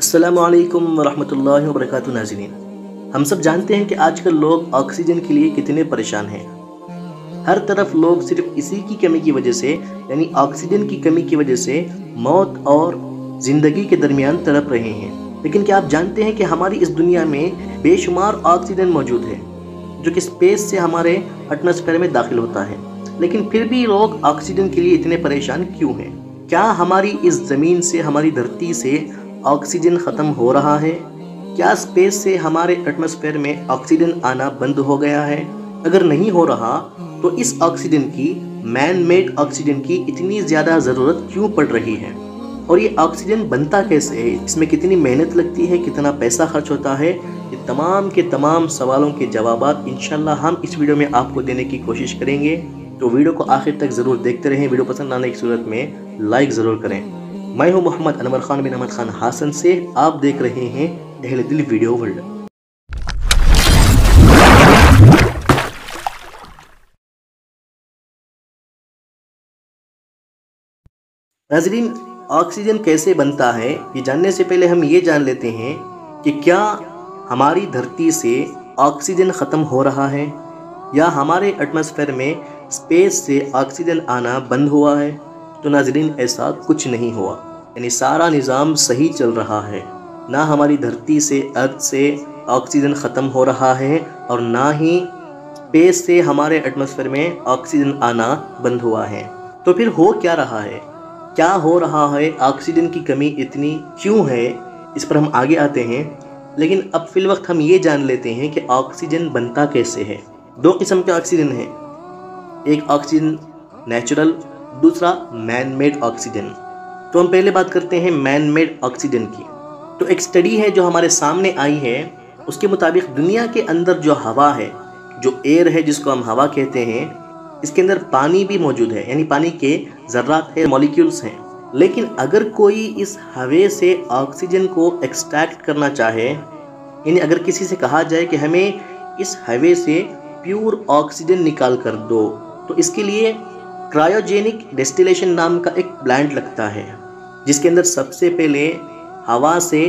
अस्सलामु अलैकुम वरहमतुल्लाहि वबरकातुहू। नाज़रीन, हम सब जानते हैं कि आजकल लोग ऑक्सीजन के लिए कितने परेशान हैं। हर तरफ लोग सिर्फ इसी की कमी की वजह से यानी ऑक्सीजन की कमी की वजह से मौत और ज़िंदगी के दरमियान तड़प रहे हैं। लेकिन क्या आप जानते हैं कि हमारी इस दुनिया में बेशुमार ऑक्सीजन मौजूद है जो कि स्पेस से हमारे एटमॉस्फेयर में दाखिल होता है, लेकिन फिर भी लोग ऑक्सीजन के लिए इतने परेशान क्यों हैं? क्या हमारी इस ज़मीन से, हमारी धरती से ऑक्सीजन ख़त्म हो रहा है? क्या स्पेस से हमारे एटमॉस्फेयर में ऑक्सीजन आना बंद हो गया है? अगर नहीं हो रहा तो इस ऑक्सीजन की, मैन मेड ऑक्सीजन की इतनी ज़्यादा ज़रूरत क्यों पड़ रही है? और ये ऑक्सीजन बनता कैसे है? इसमें कितनी मेहनत लगती है, कितना पैसा खर्च होता है? ये तमाम के तमाम सवालों के जवाबात इंशाल्लाह हम इस वीडियो में आपको देने की कोशिश करेंगे। तो वीडियो को आखिर तक ज़रूर देखते रहें। वीडियो पसंद आने की सूरत में लाइक ज़रूर करें। मैं हूं मोहम्मद अनवर खान बिन अहमद खान हासन से, आप देख रहे हैं अहले दिल वीडियो वर्ल्ड। नाज़रीन, ऑक्सीजन कैसे बनता है ये जानने से पहले हम ये जान लेते हैं कि क्या हमारी धरती से ऑक्सीजन ख़त्म हो रहा है या हमारे एटमॉस्फेयर में स्पेस से ऑक्सीजन आना बंद हुआ है। तो नाज़रीन, ऐसा कुछ नहीं हुआ, यानी सारा निज़ाम सही चल रहा है। ना हमारी धरती से, अर्थ से ऑक्सीजन ख़त्म हो रहा है और ना ही स्पेस से हमारे एटमॉस्फेयर में ऑक्सीजन आना बंद हुआ है। तो फिर हो क्या रहा है? क्या हो रहा है? ऑक्सीजन की कमी इतनी क्यों है? इस पर हम आगे आते हैं, लेकिन अब फिल वक्त हम ये जान लेते हैं कि ऑक्सीजन बनता कैसे है। दो किस्म के ऑक्सीजन हैं, एक ऑक्सीजन नेचुरल, दूसरा मैन मेड ऑक्सीजन। तो हम पहले बात करते हैं मैन मेड ऑक्सीजन की। तो एक स्टडी है जो हमारे सामने आई है, उसके मुताबिक दुनिया के अंदर जो हवा है, जो एयर है जिसको हम हवा कहते हैं, इसके अंदर पानी भी मौजूद है, यानी पानी के ज़र्रात है, मॉलिक्यूल्स हैं। लेकिन अगर कोई इस हवा से ऑक्सीजन को एक्सट्रैक्ट करना चाहे, यानी अगर किसी से कहा जाए कि हमें इस हवा से प्योर ऑक्सीजन निकाल कर दो, तो इसके लिए क्रायोजेनिक डिस्टिलेशन नाम का एक प्लांट लगता है, जिसके अंदर सबसे पहले हवा से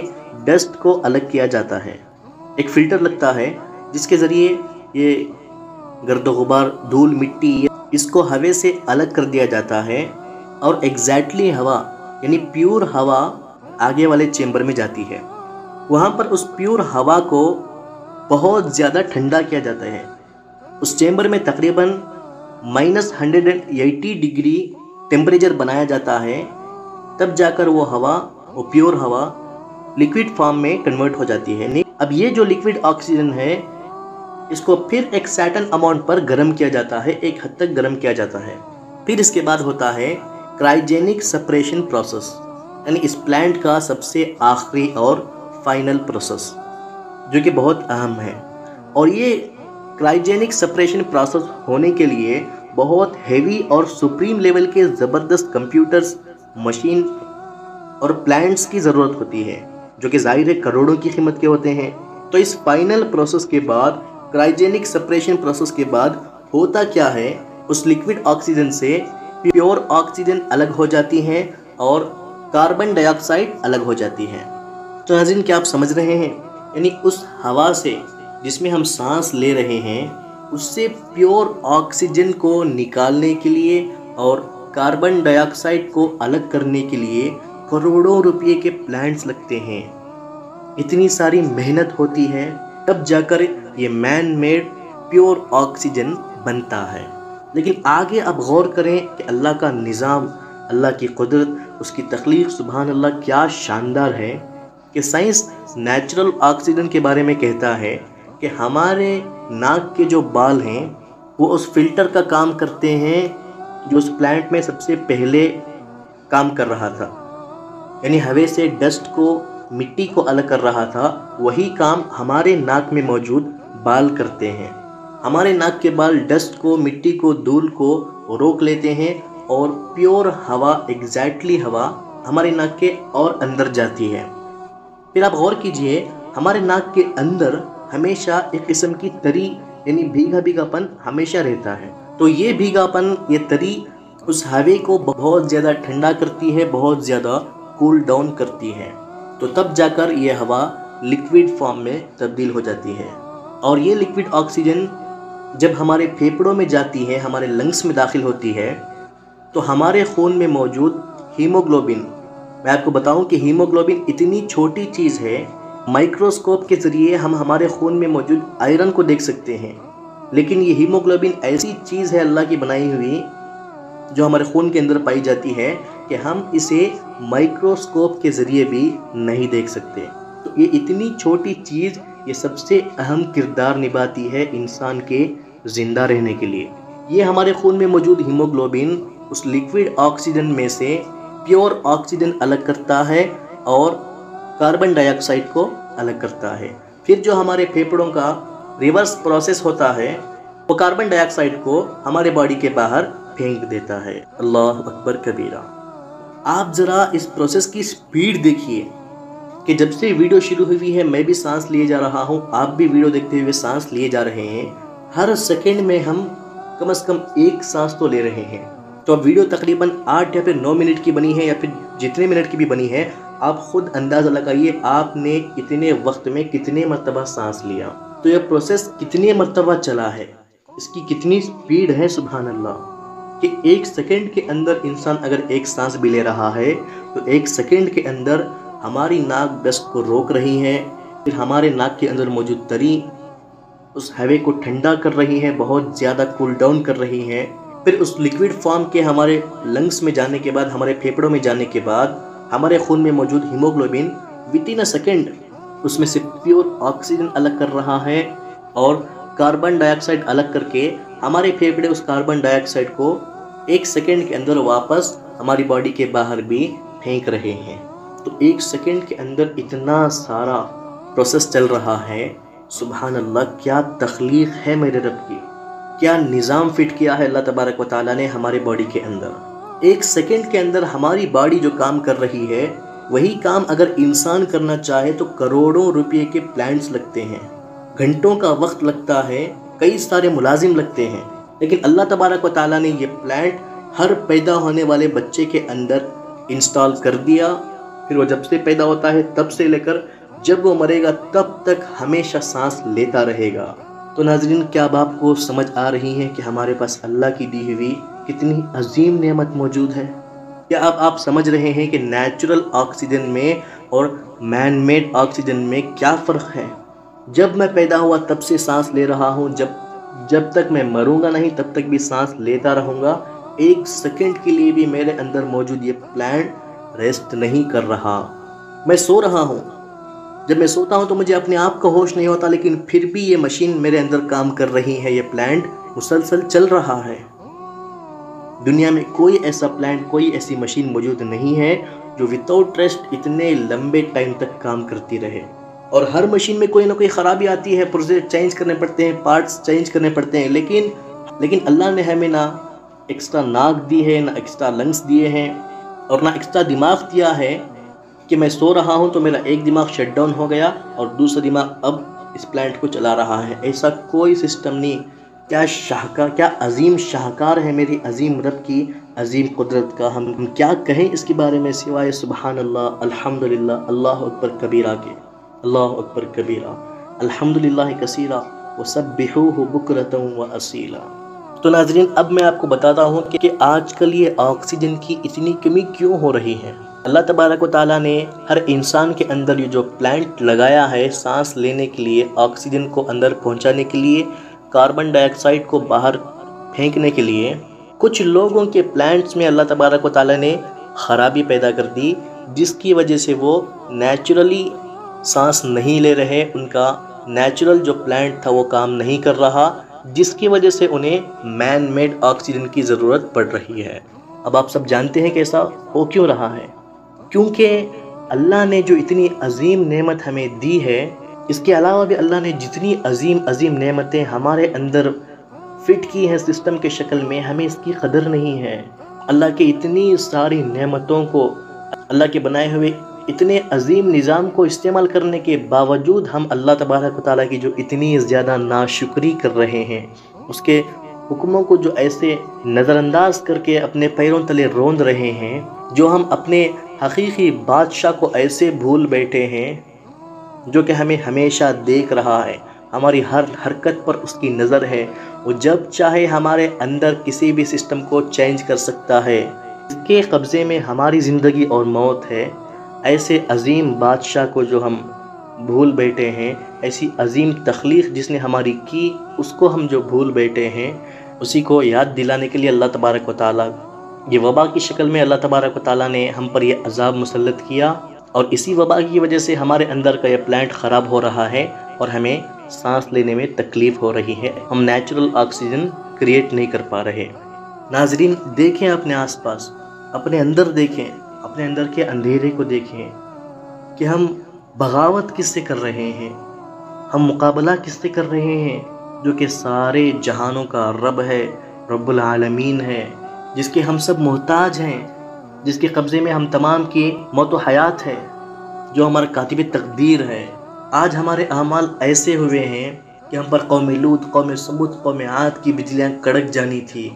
डस्ट को अलग किया जाता है। एक फ़िल्टर लगता है जिसके ज़रिए ये गर्द गुबार, धूल, मिट्टी, इसको हवा से अलग कर दिया जाता है और एग्जैक्टली हवा यानी प्योर हवा आगे वाले चेंबर में जाती है। वहाँ पर उस प्योर हवा को बहुत ज़्यादा ठंडा किया जाता है। उस चेंबर में तकरीबन -180 डिग्री टेम्परेचर बनाया जाता है, तब जाकर वो हवा, वो प्योर हवा लिक्विड फॉर्म में कन्वर्ट हो जाती है। अब ये जो लिक्विड ऑक्सीजन है, इसको फिर एक सर्टेन अमाउंट पर गर्म किया जाता है, एक हद तक गर्म किया जाता है। फिर इसके बाद होता है क्रायोजेनिक सेपरेशन प्रोसेस, यानी इस प्लांट का सबसे आखिरी और फाइनल प्रोसेस, जो कि बहुत अहम है। और ये क्रायोजेनिक सेपरेशन प्रोसेस होने के लिए बहुत हेवी और सुप्रीम लेवल के ज़बरदस्त कंप्यूटर्स, मशीन और प्लांट्स की ज़रूरत होती है, जो कि ज़ाहिर है करोड़ों की कीमत के होते हैं। तो इस फाइनल प्रोसेस के बाद, क्रायोजेनिक सेपरेशन प्रोसेस के बाद होता क्या है, उस लिक्विड ऑक्सीजन से प्योर ऑक्सीजन अलग हो जाती है और कार्बन डाइऑक्साइड अलग हो जाती है। तो नाज़रीन, क्या आप समझ रहे हैं? यानी उस हवा से जिसमें हम सांस ले रहे हैं, उससे प्योर ऑक्सीजन को निकालने के लिए और कार्बन डाइऑक्साइड को अलग करने के लिए करोड़ों रुपए के प्लांट्स लगते हैं। इतनी सारी मेहनत होती है, तब जाकर ये मैन मेड प्योर ऑक्सीजन बनता है। लेकिन आगे अब गौर करें कि अल्लाह का निज़ाम, अल्लाह की कुदरत, उसकी तख्लीक सुभान अल्लाह क्या शानदार है कि साइंस नेचुरल ऑक्सीजन के बारे में कहता है कि हमारे नाक के जो बाल हैं वो उस फिल्टर का काम करते हैं जो उस प्लांट में सबसे पहले काम कर रहा था, यानी हवा से डस्ट को, मिट्टी को अलग कर रहा था। वही काम हमारे नाक में मौजूद बाल करते हैं। हमारे नाक के बाल डस्ट को, मिट्टी को, धूल को रोक लेते हैं और प्योर हवा, एग्जैक्टली हवा हमारे नाक के और अंदर जाती है। फिर आप गौर कीजिए, हमारे नाक के अंदर हमेशा एक किस्म की तरी यानी भीगा भीगापन हमेशा रहता है। तो ये भीगापन, ये तरी उस हवा को बहुत ज़्यादा ठंडा करती है, बहुत ज़्यादा कूल डाउन करती है। तो तब जाकर ये हवा लिक्विड फॉर्म में तब्दील हो जाती है। और ये लिक्विड ऑक्सीजन जब हमारे फेफड़ों में जाती है, हमारे लंग्स में दाखिल होती है, तो हमारे खून में मौजूद हीमोग्लोबिन, मैं आपको बताऊं कि हीमोग्लोबिन इतनी छोटी चीज़ है, माइक्रोस्कोप के ज़रिए हम हमारे खून में मौजूद आयरन को देख सकते हैं, लेकिन ये हीमोग्लोबिन ऐसी चीज़ है अल्लाह की बनाई हुई जो हमारे खून के अंदर पाई जाती है कि हम इसे माइक्रोस्कोप के ज़रिए भी नहीं देख सकते। तो ये इतनी छोटी चीज़ ये सबसे अहम किरदार निभाती है इंसान के ज़िंदा रहने के लिए। ये हमारे खून में मौजूद हीमोग्लोबिन उस लिक्विड ऑक्सीजन में से प्योर ऑक्सीजन अलग करता है और कार्बन डाइऑक्साइड को अलग करता है। फिर जो हमारे फेफड़ों का रिवर्स प्रोसेस होता है वो कार्बन डाइऑक्साइड को हमारे बॉडी के बाहर फेंक देता है। अल्लाह अकबर कबीरा। आप ज़रा इस प्रोसेस की स्पीड देखिए कि जब से वीडियो शुरू हुई है मैं भी सांस लिए जा रहा हूँ, आप भी वीडियो देखते हुए सांस लिए जा रहे हैं। हर सेकंड में हम कम से कम एक सांस तो ले रहे हैं। तो अब वीडियो तकरीबन 8 या फिर 9 मिनट की बनी है या फिर जितने मिनट की भी बनी है, आप खुद अंदाज़ा लगाइए आपने इतने वक्त में कितने मरतबा सांस लिया। तो यह प्रोसेस कितने मरतबा चला है, इसकी कितनी स्पीड है, सुभान अल्लाह। कि एक सेकंड के अंदर इंसान अगर एक सांस भी ले रहा है तो एक सेकंड के अंदर हमारी नाक डस्ट को रोक रही है, फिर हमारे नाक के अंदर मौजूद तरी उस हवा को ठंडा कर रही है, बहुत ज़्यादा कूल डाउन कर रही है। फिर उस लिक्विड फॉर्म के हमारे लंग्स में जाने के बाद, हमारे फेफड़ों में जाने के बाद, हमारे खून में मौजूद haemoglobin with in a second उसमें से प्योर ऑक्सीजन अलग कर रहा है और कार्बन डाइऑक्साइड अलग करके हमारे फेफड़े उस कार्बन डाइऑक्साइड को एक सेकेंड के अंदर वापस हमारी बॉडी के बाहर भी फेंक रहे हैं। तो एक सेकेंड के अंदर इतना सारा प्रोसेस चल रहा है, सुभान अल्लाह। क्या तख्लीक है मेरे रब की, क्या निज़ाम फिट किया है अल्लाह तबारक व तआला ने हमारे बॉडी के अंदर। एक सेकेंड के अंदर हमारी बॉडी जो काम कर रही है वही काम अगर इंसान करना चाहे तो करोड़ों रुपए के प्लांट्स लगते हैं, घंटों का वक्त लगता है, कई सारे मुलाजिम लगते हैं। लेकिन अल्लाह तबारक व तआला ने ये प्लांट हर पैदा होने वाले बच्चे के अंदर इंस्टॉल कर दिया। फिर वो जब से पैदा होता है तब से लेकर जब वो मरेगा तब तक हमेशा सांस लेता रहेगा। तो नाज़रीन, क्या अब आपको समझ आ रही है कि हमारे पास अल्लाह की दी हुई कितनी अजीम नेमत मौजूद है? क्या अब आप समझ रहे हैं कि नेचुरल ऑक्सीजन में और मैन मेड ऑक्सीजन में क्या फ़र्क है? जब मैं पैदा हुआ तब से सांस ले रहा हूँ, जब तक मैं मरूंगा नहीं तब तक भी सांस लेता रहूँगा। एक सेकंड के लिए भी मेरे अंदर मौजूद ये प्लांट रेस्ट नहीं कर रहा। मैं सो रहा हूँ, जब मैं सोता हूँ तो मुझे अपने आप का होश नहीं होता, लेकिन फिर भी ये मशीन मेरे अंदर काम कर रही है, ये प्लांट मुसलसल चल रहा है। दुनिया में कोई ऐसा प्लांट, कोई ऐसी मशीन मौजूद नहीं है जो विदाउट रेस्ट इतने लंबे टाइम तक काम करती रहे। और हर मशीन में कोई ना कोई ख़राबी आती है, पुर्जे चेंज करने पड़ते हैं, पार्ट्स चेंज करने पड़ते हैं, लेकिन अल्लाह ने हमें ना एक्स्ट्रा नाक दी है, ना एक्स्ट्रा लंग्स दिए हैं और ना एक्स्ट्रा दिमाग दिया है कि मैं सो रहा हूँ तो मेरा एक दिमाग शट डाउन हो गया और दूसरा दिमाग अब इस प्लांट को चला रहा है। ऐसा कोई सिस्टम नहीं। क्या अजीम शाहकार है मेरी अजीम रब की अजीम कुदरत का। हम क्या कहें इसके बारे में सिवाय सुबहान अल्लाह, अल्हम्दुलिल्लाह, अल्लाह अकबर कबीरा के। अल्लाह अकबर कबीरा, अल्हम्दुलिल्लाह कसीरा व सब्बिहूहु बुकरतन व असीला। तो नाज़रीन, अब मैं आपको बताता हूँ कि आजकल ये ऑक्सीजन की इतनी कमी क्यों हो रही है। अल्लाह तबारक व तआला ने हर इंसान के अंदर ये जो प्लांट लगाया है सांस लेने के लिए, ऑक्सीजन को अंदर पहुँचाने के लिए, कार्बन डाइऑक्साइड को बाहर फेंकने के लिए, कुछ लोगों के प्लांट्स में अल्लाह तबारक व तआला ने ख़राबी पैदा कर दी, जिसकी वजह से वो नेचुरली सांस नहीं ले रहे, उनका नेचुरल जो प्लांट था वो काम नहीं कर रहा, जिसकी वजह से उन्हें मैन मेड ऑक्सीजन की ज़रूरत पड़ रही है। अब आप सब जानते हैं कि ऐसा हो क्यों रहा है। क्योंकि अल्लाह ने जो इतनी अजीम नेमत हमें दी है, इसके अलावा भी अल्लाह ने जितनी अजीम नेमतें हमारे अंदर फिट की हैं सिस्टम के शक्ल में, हमें इसकी कदर नहीं है। अल्लाह की इतनी सारी नेमतों को, अल्लाह के बनाए हुए इतने अजीम निज़ाम को इस्तेमाल करने के बावजूद हम अल्लाह तबारक व तआला की जो इतनी ज़्यादा नाशुक्री कर रहे हैं, उसके हुक्मों को जो ऐसे नज़रअंदाज करके अपने पैरों तले रोंद रहे हैं, जो हम अपने حقیقی بادشاہ کو ایسے بھول بیٹھے ہیں جو کہ ہمیں ہمیشہ دیکھ رہا ہے، ہماری ہر حرکت پر اس کی نظر ہے، وہ جب چاہے ہمارے اندر کسی بھی سسٹم کو چینج کر سکتا ہے، اس کے قبضے میں ہماری زندگی اور موت ہے۔ ایسے عظیم بادشاہ کو جو ہم بھول بیٹھے ہیں، ایسی عظیم تخلیق جس نے ہماری کی، اس کو ہم جو بھول بیٹھے ہیں، اسی کو یاد دلانے کے لیے اللہ تبارک و تعالیٰ یہ وبا کی شکل میں اللہ تبارک و تعالیٰ نے ہم پر یہ عذاب مسلط کیا، اور اسی وبا کی وجہ سے ہمارے اندر کا یہ پلانٹ خراب ہو رہا ہے اور ہمیں سانس لینے میں تکلیف ہو رہی ہے، ہم نیچرل آکسیجن کریٹ نہیں کر پا رہے۔ ناظرین دیکھیں اپنے آس پاس، اپنے اندر دیکھیں، اپنے اندر کے اندھیرے کو دیکھیں کہ ہم بغاوت کس سے کر رہے ہیں، ہم مقابلہ کس سے کر رہے ہیں، جو کہ سارے جہانوں کا رب ہے، رب العالمین ہے، جس کے ہم سب محتاج ہیں، جس کے قبضے میں ہم تمام کی موت و حیات ہے، جو ہمارا کاتب تقدیر ہے۔ آج ہمارے اعمال ایسے ہوئے ہیں کہ ہم پر قوم لوط، قوم سمود، قوم عاد کی بجلیاں کڑک جانی تھی،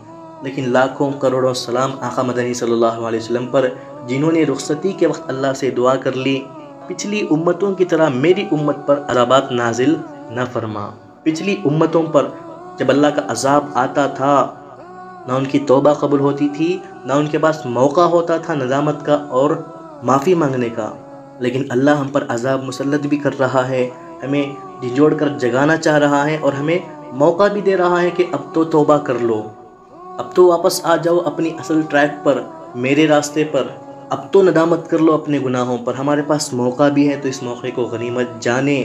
لیکن لاکھوں کروڑوں سلام آقا مدنی صلی اللہ علیہ وسلم پر، جنہوں نے رخصتی کے وقت اللہ سے دعا کر لی، پچھلی امتوں کی طرح میری امت پر عذابات نازل نہ فرما۔ پچھلی امتوں پر جب اللہ کا عذاب آتا تھا، نہ ان کی توبہ قبول ہوتی تھی، نہ ان کے پاس موقع ہوتا تھا ندامت کا اور معافی مانگنے کا، لیکن اللہ ہم پر عذاب مسلط بھی کر رہا ہے، ہمیں جھنجھوڑ کر جگانا چاہ رہا ہے، اور ہمیں موقع بھی دے رہا ہے کہ اب تو توبہ کر لو، اب تو واپس آ جاؤ اپنی اصل ٹریک پر، میرے راستے پر، اب تو ندامت کر لو اپنے گناہوں پر۔ ہمارے پاس موقع بھی ہے تو اس موقع کو غنیمت جانیں،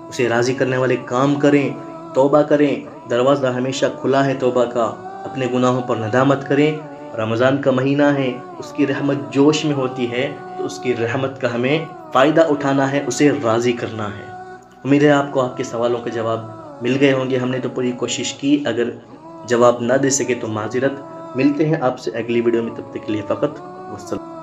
اسے راضی کرنے والے کام کریں، توبہ کریں، دروازہ ہمیشہ کھلا ہے توبہ کا، اپنے گناہوں پر ندامت کریں۔ رمضان کا مہینہ ہے، اس کی رحمت جوش میں ہوتی ہے، تو اس کی رحمت کا ہمیں فائدہ اٹھانا ہے، اسے راضی کرنا ہے۔ امید ہے آپ کو آپ کے سوالوں کے جواب مل گئے ہوں گے، ہم نے تو پوری کوشش کی، اگر جواب نہ دے سکے تو معذرت۔ ملتے ہیں آپ سے اگلی ویڈیو میں، تب تک کے لیے فقط والسلام۔